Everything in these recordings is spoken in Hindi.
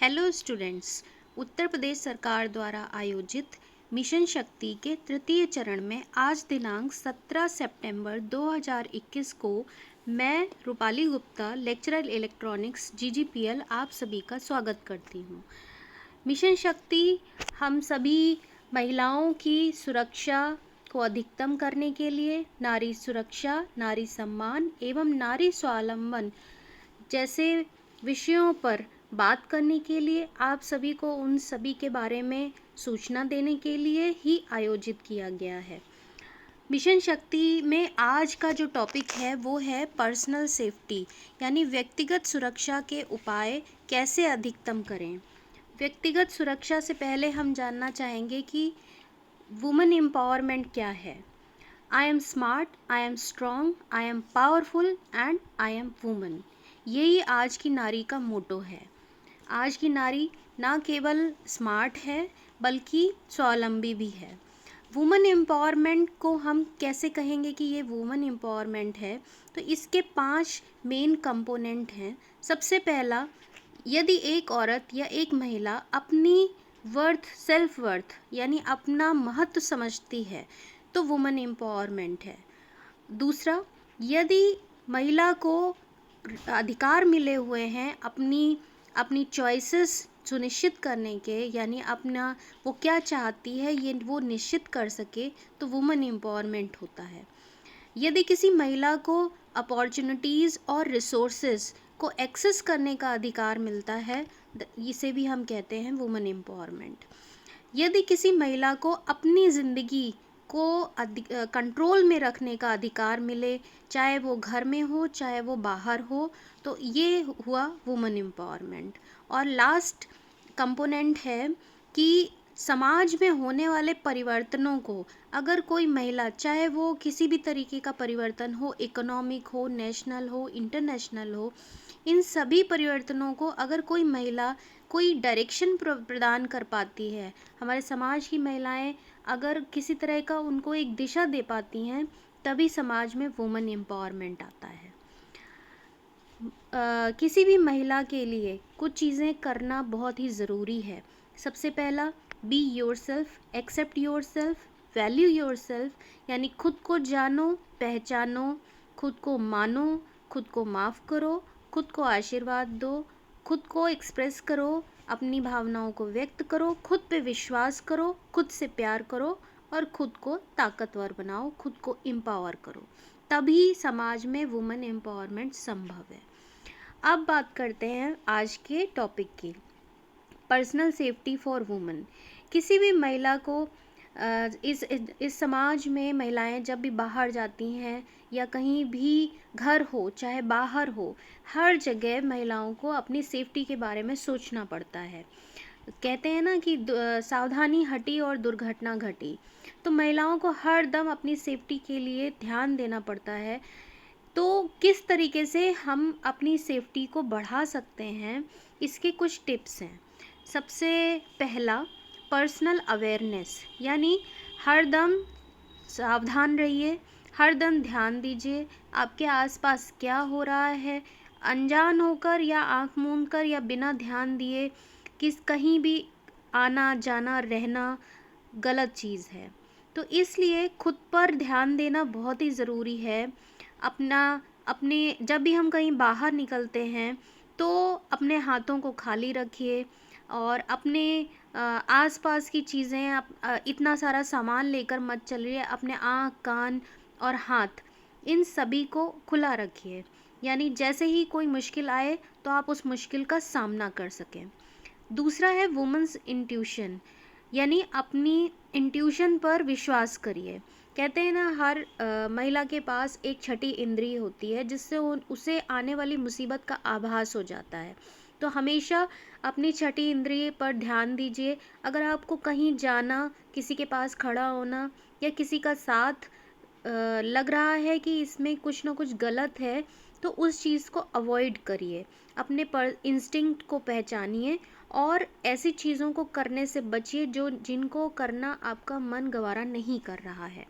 Hello students. उत्तर प्रदेश सरकार द्वारा आयोजित मिशन शक्ति के तृतीय चरण में आज दिनांक 17 सितंबर 2021 को मैं रूपाली गुप्ता, लेक्चरर इलेक्ट्रॉनिक्स जीजीपीएल, आप सभी का स्वागत करती हूँ। मिशन शक्ति हम सभी महिलाओं की सुरक्षा को अधिकतम करने के लिए नारी सुरक्षा, नारी सम्मान एवं नारी स्वावलंबन जैसे विषयों पर बात करने के लिए, आप सभी को उन सभी के बारे में सूचना देने के लिए ही आयोजित किया गया है। मिशन शक्ति में आज का जो टॉपिक है वो है पर्सनल सेफ्टी, यानी व्यक्तिगत सुरक्षा के उपाय कैसे अधिकतम करें। व्यक्तिगत सुरक्षा से पहले हम जानना चाहेंगे कि वुमेन एम्पावरमेंट क्या है। I am smart, I am strong, I am powerful and I am woman, यही आज की नारी का मोटो है। आज की नारी ना केवल स्मार्ट है बल्कि स्वावलंबी भी है। वुमेन एम्पावरमेंट को हम कैसे कहेंगे कि ये वुमेन एम्पावरमेंट है, तो इसके 5 मेन कंपोनेंट हैं। सबसे पहला, यदि एक औरत या एक महिला अपनी सेल्फ वर्थ यानी अपना महत्व समझती है तो वुमेन एम्पावरमेंट है। दूसरा, यदि महिला को अधिकार मिले हुए हैं अपनी चॉइसेस सुनिश्चित करने के, यानी अपना वो क्या चाहती है ये वो निश्चित कर सके, तो वुमेन एम्पावरमेंट होता है। यदि किसी महिला को अपॉर्चुनिटीज़ और रिसोर्सेज को एक्सेस करने का अधिकार मिलता है, इसे भी हम कहते हैं वुमेन एम्पावरमेंट। यदि किसी महिला को अपनी ज़िंदगी को कंट्रोल में रखने का अधिकार मिले, चाहे वो घर में हो चाहे वो बाहर हो, तो ये हुआ वुमेन एम्पावरमेंट। और लास्ट कंपोनेंट है कि समाज में होने वाले परिवर्तनों को अगर कोई महिला, चाहे वो किसी भी तरीके का परिवर्तन हो, इकोनॉमिक हो, नेशनल हो, इंटरनेशनल हो, इन सभी परिवर्तनों को अगर कोई महिला कोई डायरेक्शन प्रदान कर पाती है, हमारे समाज की महिलाएं अगर किसी तरह का उनको एक दिशा दे पाती हैं, तभी समाज में वुमेन एम्पावरमेंट आता है। किसी भी महिला के लिए कुछ चीज़ें करना बहुत ही ज़रूरी है। सबसे पहला, be yourself, accept yourself, value yourself, यानी खुद को जानो, पहचानो, खुद को मानो, खुद को माफ़ करो, खुद को आशीर्वाद दो, खुद को एक्सप्रेस करो, अपनी भावनाओं को व्यक्त करो, खुद पे विश्वास करो, खुद से प्यार करो और खुद को ताकतवर बनाओ, खुद को एम्पावर करो, तभी समाज में वुमेन एम्पावरमेंट संभव है। अब बात करते हैं आज के टॉपिक की, पर्सनल सेफ्टी फॉर वुमेन। किसी भी महिला को इस समाज में महिलाएं जब भी बाहर जाती हैं या कहीं भी घर हो चाहे बाहर हो, हर जगह महिलाओं को अपनी सेफ्टी के बारे में सोचना पड़ता है। कहते हैं ना कि सावधानी हटी और दुर्घटना घटी, तो महिलाओं को हर दम अपनी सेफ्टी के लिए ध्यान देना पड़ता है। तो किस तरीके से हम अपनी सेफ्टी को बढ़ा सकते हैं, इसके कुछ टिप्स हैं। सबसे पहला, पर्सनल अवेयरनेस, यानी हर दम सावधान रहिए, हर दम ध्यान दीजिए आपके आसपास क्या हो रहा है। अनजान होकर या आंख मूंद कर या बिना ध्यान दिए कहीं भी आना जाना रहना गलत चीज़ है। तो इसलिए खुद पर ध्यान देना बहुत ही ज़रूरी है। अपने जब भी हम कहीं बाहर निकलते हैं तो अपने हाथों को खाली रखिए और अपने आसपास की चीज़ें इतना सारा सामान लेकर मत चलिए। अपने आँख, कान और हाथ, इन सभी को खुला रखिए, यानी जैसे ही कोई मुश्किल आए तो आप उस मुश्किल का सामना कर सकें। दूसरा है वुमेन्स इंट्यूशन, यानी अपनी इंट्यूशन पर विश्वास करिए। कहते हैं ना, हर महिला के पास एक छठी इंद्रिय होती है जिससे उसे आने वाली मुसीबत का आभास हो जाता है। तो हमेशा अपनी छठी इंद्रिय पर ध्यान दीजिए। अगर आपको कहीं जाना, किसी के पास खड़ा होना या किसी का साथ लग रहा है कि इसमें कुछ ना कुछ गलत है, तो उस चीज़ को अवॉइड करिए। अपने इंस्टिंक्ट को पहचानिए और ऐसी चीज़ों को करने से बचिए जिनको करना आपका मन गवारा नहीं कर रहा है।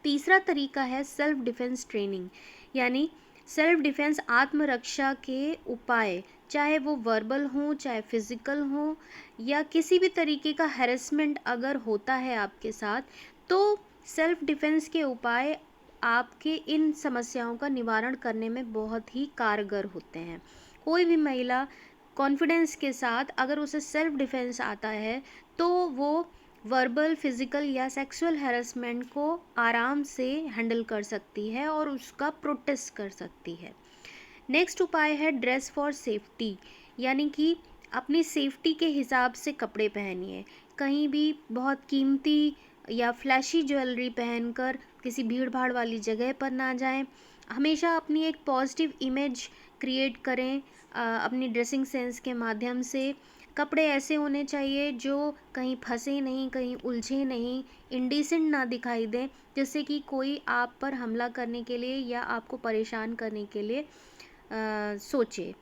तीसरा तरीका है सेल्फ डिफेंस ट्रेनिंग, यानी सेल्फ डिफेंस आत्मरक्षा के उपाय चाहे वो वर्बल हो, चाहे फिज़िकल हो, या किसी भी तरीके का हैरेसमेंट अगर होता है आपके साथ, तो सेल्फ डिफेंस के उपाय आपके इन समस्याओं का निवारण करने में बहुत ही कारगर होते हैं। कोई भी महिला कॉन्फिडेंस के साथ अगर उसे सेल्फ डिफेंस आता है, तो वो वर्बल, फिज़िकल या सेक्सुअल हैरेसमेंट को आराम से हैंडल कर सकती है और उसका प्रोटेस्ट कर सकती है। नेक्स्ट उपाय है ड्रेस फॉर सेफ्टी, यानी कि अपनी सेफ्टी के हिसाब से कपड़े पहनिए। कहीं भी बहुत कीमती या फ्लैशी ज्वेलरी पहनकर किसी भीड़ भाड़ वाली जगह पर ना जाएं। हमेशा अपनी एक पॉजिटिव इमेज क्रिएट करें अपनी ड्रेसिंग सेंस के माध्यम से। कपड़े ऐसे होने चाहिए जो कहीं फंसे नहीं, कहीं उलझे नहीं, इंडिसेंट ना दिखाई दें, जिससे कि कोई आप पर हमला करने के लिए या आपको परेशान करने के लिए सोचे।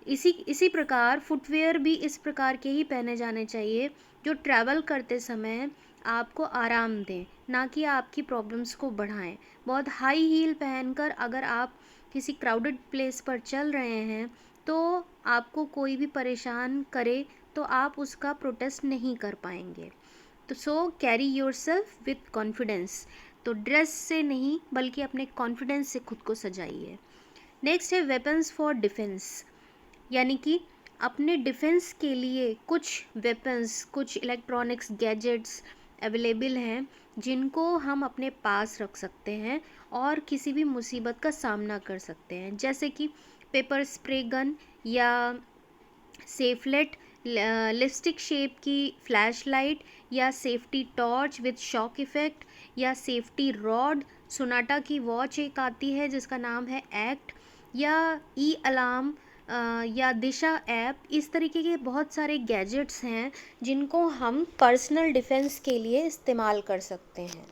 इसी प्रकार फुटवेयर भी इस प्रकार के ही पहने जाने चाहिए जो ट्रैवल करते समय आपको आराम दें, ना कि आपकी प्रॉब्लम्स को बढ़ाएं। बहुत हाई हील पहनकर अगर आप किसी क्राउडेड प्लेस पर चल रहे हैं, तो आपको कोई भी परेशान करे तो आप उसका प्रोटेस्ट नहीं कर पाएंगे। तो सो कैरी योरसेल्फ विथ कॉन्फिडेंस। तो ड्रेस से नहीं बल्कि अपने कॉन्फिडेंस से खुद को सजाइए। नेक्स्ट है वेपन्स फॉर डिफेंस, यानी कि अपने डिफेंस के लिए कुछ वेपन्स, कुछ इलेक्ट्रॉनिक्स गैजेट्स अवेलेबल हैं जिनको हम अपने पास रख सकते हैं और किसी भी मुसीबत का सामना कर सकते हैं, जैसे कि पेपर स्प्रे गन या सेफलेट, लिपस्टिक शेप की फ्लैश लाइट या safety torch with shock effect या सेफ्टी रॉड। सोनाटा की वॉच एक आती है जिसका नाम है एक्ट, या ई अलार्म या दिशा ऐप। इस तरीके के बहुत सारे गैजेट्स हैं जिनको हम पर्सनल डिफेंस के लिए इस्तेमाल कर सकते हैं।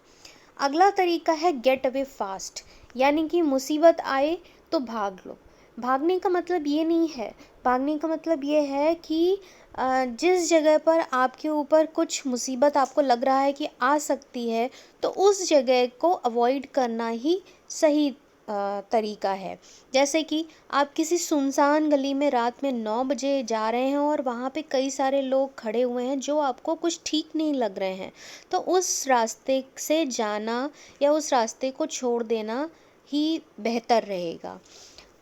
अगला तरीका है गेट अवे फास्ट, यानी कि मुसीबत आए तो भाग लो। भागने का मतलब ये नहीं है, भागने का मतलब ये है कि जिस जगह पर आपके ऊपर कुछ मुसीबत आपको लग रहा है कि आ सकती है, तो उस जगह को अवॉइड करना ही सही तरीका है। जैसे कि आप किसी सुनसान गली में रात में 9 बजे जा रहे हैं और वहाँ पे कई सारे लोग खड़े हुए हैं जो आपको कुछ ठीक नहीं लग रहे हैं, तो उस रास्ते से जाना या उस रास्ते को छोड़ देना ही बेहतर रहेगा।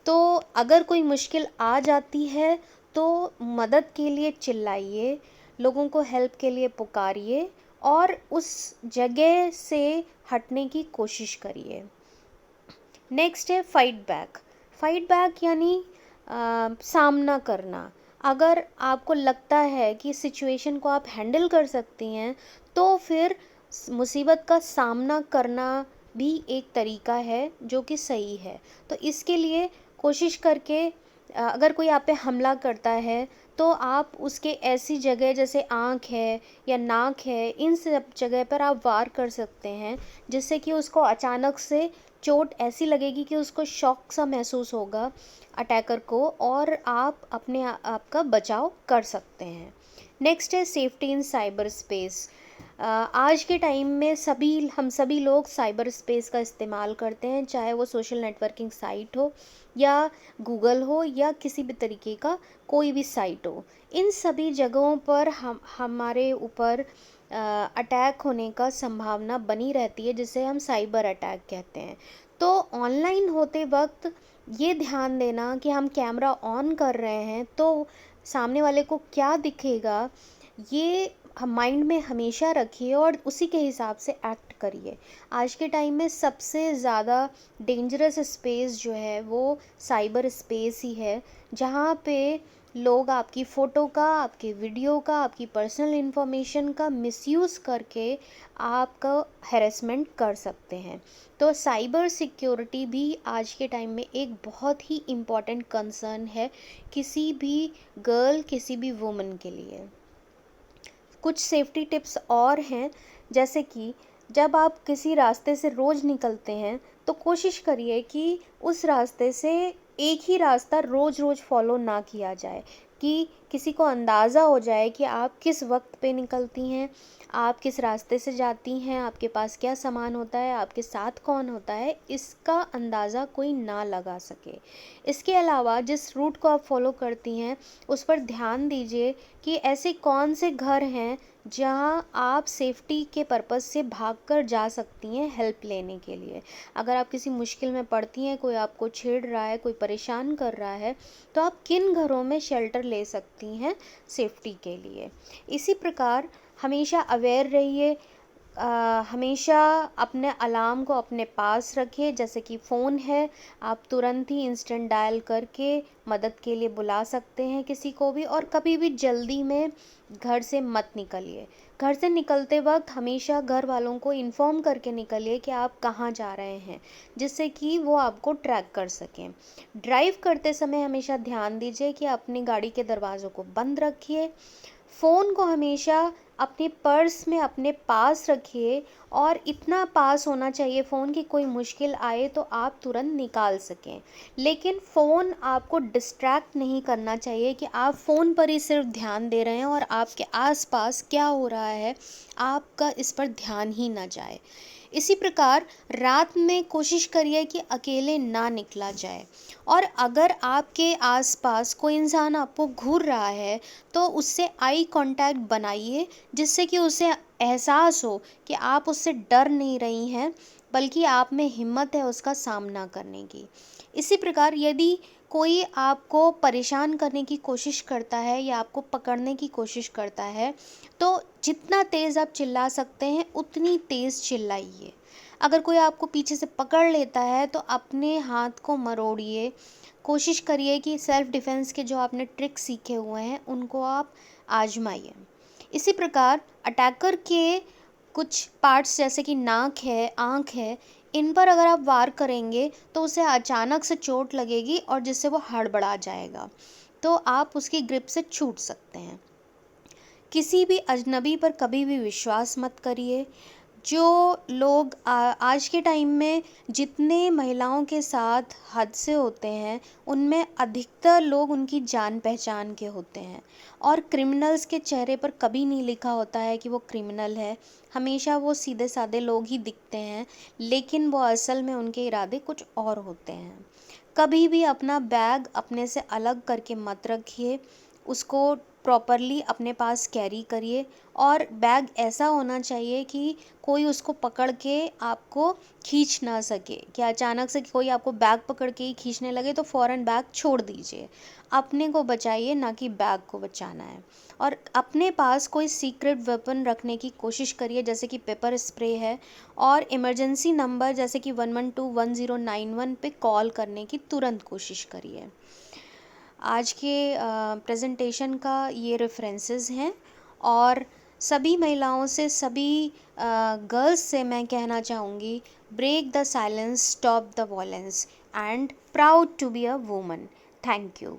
तो अगर कोई मुश्किल आ जाती है तो मदद के लिए चिल्लाइए, लोगों को हेल्प के लिए पुकारिए और उस जगह से हटने की कोशिश करिए। नेक्स्ट है फाइट बैक। फाइट बैक यानी सामना करना। अगर आपको लगता है कि सिचुएशन को आप हैंडल कर सकती हैं, तो फिर मुसीबत का सामना करना भी एक तरीका है जो कि सही है। तो इसके लिए कोशिश करके अगर कोई आप पे हमला करता है, तो आप उसके ऐसी जगह जैसे आँख है या नाक है, इन सब जगह पर आप वार कर सकते हैं, जिससे कि उसको अचानक से चोट ऐसी लगेगी कि उसको शॉक सा महसूस होगा अटैकर को, और आप अपने आप का बचाव कर सकते हैं। नेक्स्ट है सेफ्टी इन साइबर स्पेस। आज के टाइम में हम सभी लोग साइबर स्पेस का इस्तेमाल करते हैं, चाहे वो सोशल नेटवर्किंग साइट हो या गूगल हो या किसी भी तरीके का कोई भी साइट हो। इन सभी जगहों पर हमारे ऊपर अटैक होने का संभावना बनी रहती है, जिसे हम साइबर अटैक कहते हैं। तो ऑनलाइन होते वक्त ये ध्यान देना कि हम कैमरा ऑन कर रहे हैं तो सामने वाले को क्या दिखेगा, ये हम माइंड में हमेशा रखिए और उसी के हिसाब से एक्ट करिए। आज के टाइम में सबसे ज़्यादा डेंजरस स्पेस जो है वो साइबर स्पेस ही है, जहाँ पे लोग आपकी फ़ोटो का, आपके वीडियो का, आपकी पर्सनल इन्फॉर्मेशन का मिसयूज़ करके आपका हैरेसमेंट कर सकते हैं। तो साइबर सिक्योरिटी भी आज के टाइम में एक बहुत ही इम्पॉर्टेंट कंसर्न है किसी भी गर्ल, किसी भी वुमन के लिए। कुछ सेफ्टी टिप्स और हैं, जैसे कि जब आप किसी रास्ते से रोज़ निकलते हैं तो कोशिश करिए कि उस रास्ते से एक ही रास्ता रोज़ रोज़ फॉलो ना किया जाए, कि किसी को अंदाज़ा हो जाए कि आप किस वक्त पे निकलती हैं, आप किस रास्ते से जाती हैं, आपके पास क्या सामान होता है, आपके साथ कौन होता है, इसका अंदाज़ा कोई ना लगा सके। इसके अलावा जिस रूट को आप फॉलो करती हैं उस पर ध्यान दीजिए कि ऐसे कौन से घर हैं जहां आप सेफ्टी के पर्पज़ से भागकर जा सकती हैं हेल्प लेने के लिए। अगर आप किसी मुश्किल में पड़ती हैं, कोई आपको छेड़ रहा है, कोई परेशान कर रहा है, तो आप किन घरों में शेल्टर ले सकती हैं सेफ्टी के लिए। इसी प्रकार हमेशा अवेयर रहिए, हमेशा अपने अलार्म को अपने पास रखिए। जैसे कि फ़ोन है, आप तुरंत ही इंस्टेंट डायल करके मदद के लिए बुला सकते हैं किसी को भी। और कभी भी जल्दी में घर से मत निकलिए। घर से निकलते वक्त हमेशा घर वालों को इन्फॉर्म करके निकलिए कि आप कहाँ जा रहे हैं, जिससे कि वो आपको ट्रैक कर सकें। ड्राइव करते समय हमेशा ध्यान दीजिए कि अपनी गाड़ी के दरवाज़ों को बंद रखिए। फ़ोन को हमेशा अपने पर्स में अपने पास रखिए, और इतना पास होना चाहिए फ़ोन की कोई मुश्किल आए तो आप तुरंत निकाल सकें। लेकिन फ़ोन आपको डिस्ट्रैक्ट नहीं करना चाहिए कि आप फ़ोन पर ही सिर्फ ध्यान दे रहे हैं और आपके आसपास क्या हो रहा है आपका इस पर ध्यान ही ना जाए। इसी प्रकार रात में कोशिश करिए कि अकेले ना निकला जाए, और अगर आपके आसपास कोई इंसान आपको घूर रहा है तो उससे आई कांटेक्ट बनाइए, जिससे कि उसे एहसास हो कि आप उससे डर नहीं रही हैं, बल्कि आप में हिम्मत है उसका सामना करने की। इसी प्रकार यदि कोई आपको परेशान करने की कोशिश करता है या आपको पकड़ने की कोशिश करता है, तो जितना तेज़ आप चिल्ला सकते हैं उतनी तेज़ चिल्लाइए। अगर कोई आपको पीछे से पकड़ लेता है तो अपने हाथ को मरोड़िए। कोशिश करिए कि सेल्फ डिफेंस के जो आपने ट्रिक सीखे हुए हैं उनको आप आजमाइए। इसी प्रकार अटैकर के कुछ पार्ट्स जैसे कि नाक है, आँख है, इन पर अगर आप वार करेंगे तो उसे अचानक से चोट लगेगी और जिससे वो हड़बड़ा जाएगा, तो आप उसकी ग्रिप से छूट सकते हैं। किसी भी अजनबी पर कभी भी विश्वास मत करिए। जो लोग आज के टाइम में जितने महिलाओं के साथ हादसे होते हैं उनमें अधिकतर लोग उनकी जान पहचान के होते हैं, और क्रिमिनल्स के चेहरे पर कभी नहीं लिखा होता है कि वो क्रिमिनल है। हमेशा वो सीधे साधे लोग ही दिखते हैं, लेकिन वो असल में उनके इरादे कुछ और होते हैं। कभी भी अपना बैग अपने से अलग करके मत रखिए, उसको प्रॉपरली अपने पास कैरी करिए, और बैग ऐसा होना चाहिए कि कोई उसको पकड़ के आपको खींच ना सके। कि अचानक से कोई आपको बैग पकड़ के ही खींचने लगे तो फ़ौरन बैग छोड़ दीजिए। अपने को बचाइए, ना कि बैग को बचाना है। और अपने पास कोई सीक्रेट वेपन रखने की कोशिश करिए, जैसे कि पेपर स्प्रे है, और इमरजेंसी नंबर जैसे कि 112 1091 पे कॉल करने की तुरंत कोशिश करिए। आज के प्रेजेंटेशन का ये रेफरेंसेस हैं, और सभी महिलाओं से, सभी गर्ल्स से मैं कहना चाहूँगी, break the silence, stop the violence, and proud to be a woman. Thank you.